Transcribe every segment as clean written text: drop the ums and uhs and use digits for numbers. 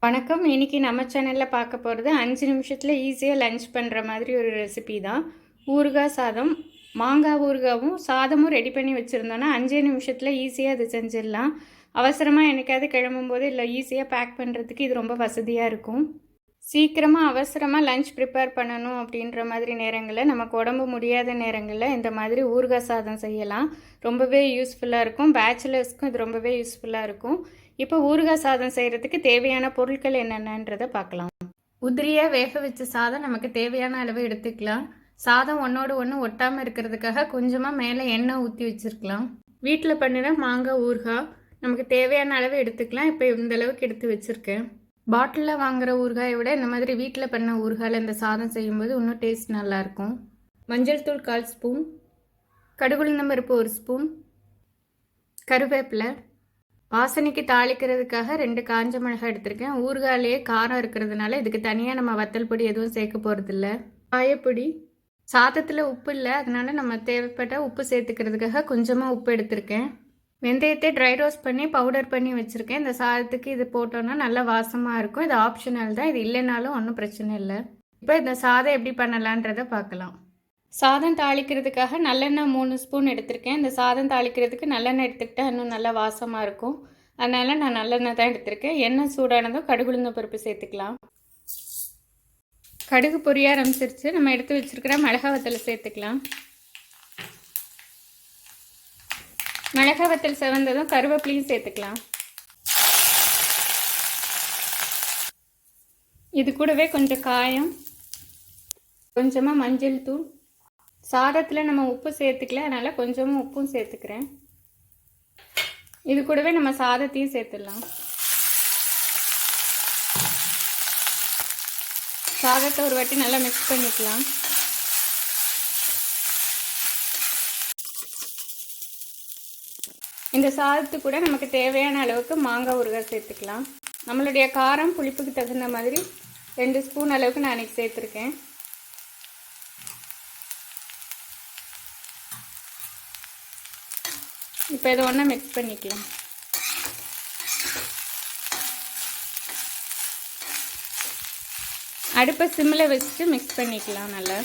வணக்கம். இன்னைக்கு நம்ம சேனலில் பார்க்க போகிறது 5 நிமிஷத்தில் ஈஸியாக லஞ்ச் பண்ணுற மாதிரி ஒரு ரெசிபி தான். ஊறுகாய் சாதம். மாங்காய் ஊறுகாவும் சாதமும் ரெடி பண்ணி வச்சுருந்தோன்னா 5 நிமிஷத்தில் ஈஸியாக அது செஞ்சிடலாம். அவசரமாக என்னைக்காவது கிளம்பும்போது இல்லை ஈஸியாக பேக் பண்ணுறதுக்கு இது ரொம்ப வசதியாக இருக்கும். சீக்கிரமாக அவசரமாக லஞ்ச் ப்ரிப்பேர் பண்ணணும் அப்படின்ற மாதிரி நேரங்களில், நமக்கு உடம்பு முடியாத நேரங்களில் இந்த மாதிரி ஊறுகாய் சாதம் செய்யலாம். ரொம்பவே யூஸ்ஃபுல்லாக இருக்கும். பேச்சுலர்ஸ்க்கும் இது ரொம்பவே யூஸ்ஃபுல்லாக இருக்கும். இப்போ ஊறுகாய் சாதம் செய்கிறதுக்கு தேவையான பொருட்கள் என்னென்னன்றதை பார்க்கலாம். உதிரியாக வேக வச்ச சாதம் நமக்கு தேவையான அளவு எடுத்துக்கலாம். சாதம் ஒன்றோடு ஒன்று ஒட்டாமல் இருக்கிறதுக்காக கொஞ்சமாக மேலே எண்ணெய் ஊற்றி வச்சுருக்கலாம். வீட்டில் பண்ணின மாங்காய் ஊறுகாய் நமக்கு தேவையான அளவு எடுத்துக்கலாம். இப்போ இந்த அளவுக்கு எடுத்து வச்சுருக்கேன். பாட்டிலில் வாங்குகிற ஊறுகாயை விட இந்த மாதிரி வீட்டில் பண்ண ஊறுகாயில் இந்த சாதம் செய்யும்போது இன்னும் டேஸ்ட் நல்லாயிருக்கும். மஞ்சள் தூள் 1/4 ஸ்பூன், கடுகுளுந்தம் பருப்பு 1 ஸ்பூன், கருவேப்பிலை, வாசனைக்கு தாளிக்கிறதுக்காக 2 காஞ்ச மிளகாய் எடுத்திருக்கேன். ஊறுகாயிலேயே காரம் இருக்கிறதுனால இதுக்கு தனியாக நம்ம வத்தல் பொடி எதுவும் சேர்க்க போகிறதில்ல. காயப்பொடி, சாதத்தில் உப்பு இல்லை, அதனால நம்ம தேவைப்பட்ட உப்பு சேர்த்துக்கிறதுக்காக கொஞ்சமாக உப்பு எடுத்திருக்கேன். வெந்தயத்தை ட்ரை ரோஸ்ட் பண்ணி பவுடர் பண்ணி வச்சுருக்கேன். இந்த சாதத்துக்கு இது போட்டோன்னா நல்லா வாசமாக இருக்கும். இது ஆப்ஷனல் தான், இது இல்லைனாலும் ஒன்றும் பிரச்சனை இல்லை. இப்போ இந்த சாதம் எப்படி பண்ணலான்றதை பார்க்கலாம். சாதம் தாளிக்கிறதுக்காக நல்லெண்ணெய் 3 ஸ்பூன் எடுத்திருக்கேன். இந்த சாதம் தாளிக்கிறதுக்கு நல்லெண்ணெய் எடுத்துக்கிட்டால் இன்னும் நல்லா வாசமாக இருக்கும். அதனால் நான் நல்லெண்ணெய் தான் எடுத்திருக்கேன். எண்ணெய் சூடானதும் கடுகுளுந்த பருப்பு சேர்த்துக்கலாம். கடுகு பொரிய ஆரம்பிச்சிருச்சு. நம்ம எடுத்து வச்சுருக்கிற மிளகா வத்தலை சேர்த்துக்கலாம். மிளகா வத்தல் செவந்ததும் கருவேப்பிலையும் சேர்த்துக்கலாம். இது கூடவே கொஞ்சம் காயம், கொஞ்சமாக மஞ்சள் தூள். சாதத்தில் நம்ம உப்பு சேர்த்துக்கல, அதனால் கொஞ்சமாக உப்பும் சேர்த்துக்கிறேன். இது கூடவே நம்ம சாதத்தையும் சேர்த்துடலாம். சாதத்தை ஒரு வாட்டி நல்லா மிக்ஸ் பண்ணிக்கலாம். இந்த சாதத்து கூட நமக்கு தேவையான அளவுக்கு மாங்காய் ஊறுகாய் சேர்த்துக்கலாம். நம்மளுடைய காரம் புளிப்புக்கு தகுந்த மாதிரி 2 ஸ்பூன் அளவுக்கு நான் இன்றைக்கி சேர்த்துருக்கேன். இப்போ இதை ஒன்றா மிக்ஸ் பண்ணிக்கலாம். அடுப்பை சிம்மில் வச்சுட்டு மிக்ஸ் பண்ணிக்கலாம் நல்லா.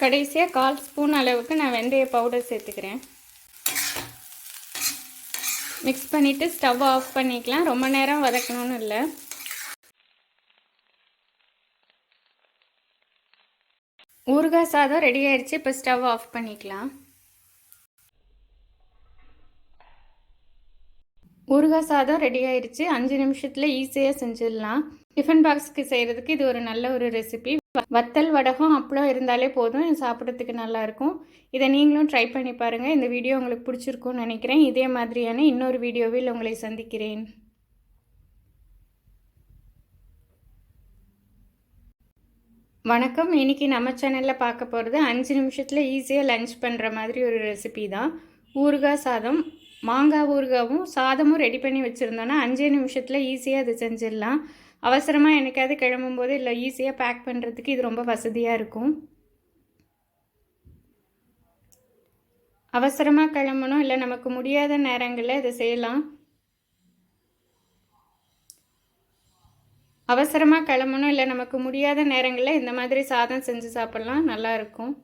கடைசியாக 1/4 ஸ்பூன் அளவுக்கு நான் வெந்தய பவுடர் சேர்த்துக்கிறேன். மிக்ஸ் பண்ணிவிட்டு ஸ்டவ் ஆஃப் பண்ணிக்கலாம். ரொம்ப நேரம் வதக்கணும்னு இல்லை. ஊறுகாய் சாதம் ரெடி ஆயிடுச்சு. இப்போ ஸ்டவ் ஆஃப் பண்ணிக்கலாம். ஊறுகாய் சாதம் ரெடி ஆயிடுச்சு. 5 நிமிஷத்தில் ஈஸியாக செஞ்சிடலாம். டிஃபன் பாக்ஸுக்கு செய்கிறதுக்கு இது ஒரு நல்ல ஒரு ரெசிபி. வத்தல், வடகம், அப்பளம் இருந்தாலே போதும், சாப்பிட்றதுக்கு நல்லாயிருக்கும். இதை நீங்களும் ட்ரை பண்ணி பாருங்கள். இந்த வீடியோ உங்களுக்கு பிடிச்சிருக்கும்னு நினைக்கிறேன். இதே மாதிரியான இன்னொரு வீடியோவில் உங்களை சந்திக்கிறேன். வணக்கம். இன்றைக்கி நம்ம சேனலில் பார்க்க போகிறது 5 நிமிஷத்தில் ஈஸியாக லஞ்ச் பண்ணுற மாதிரி ஒரு ரெசிபி தான். ஊறுகாய் சாதம். மாங்காய் ஊறுகாவும் சாதமும் ரெடி பண்ணி வச்சுருந்தோன்னா 5 நிமிஷத்தில் ஈஸியாக அது செஞ்சிடலாம். அவசரமாக என்னைக்காவது கிளம்பும்போது இல்லை ஈஸியாக பேக் பண்ணுறதுக்கு இது ரொம்ப வசதியாக இருக்கும். அவசரமாக கிளம்பணும் இல்லை நமக்கு முடியாத நேரங்களில் இதை செய்யலாம். அவசரமாக கிளம்பணும் இல்லை நமக்கு முடியாத நேரங்களில் இந்த மாதிரி சாதம் செஞ்சு சாப்பிட்லாம், நல்லாயிருக்கும்.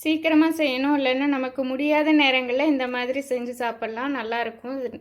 சீக்கிரமாக செய்யணும் இல்லைன்னா நமக்கு முடியாத நேரங்களில் இந்த மாதிரி செஞ்சு சாப்பிட்லாம், நல்லாயிருக்கும். இது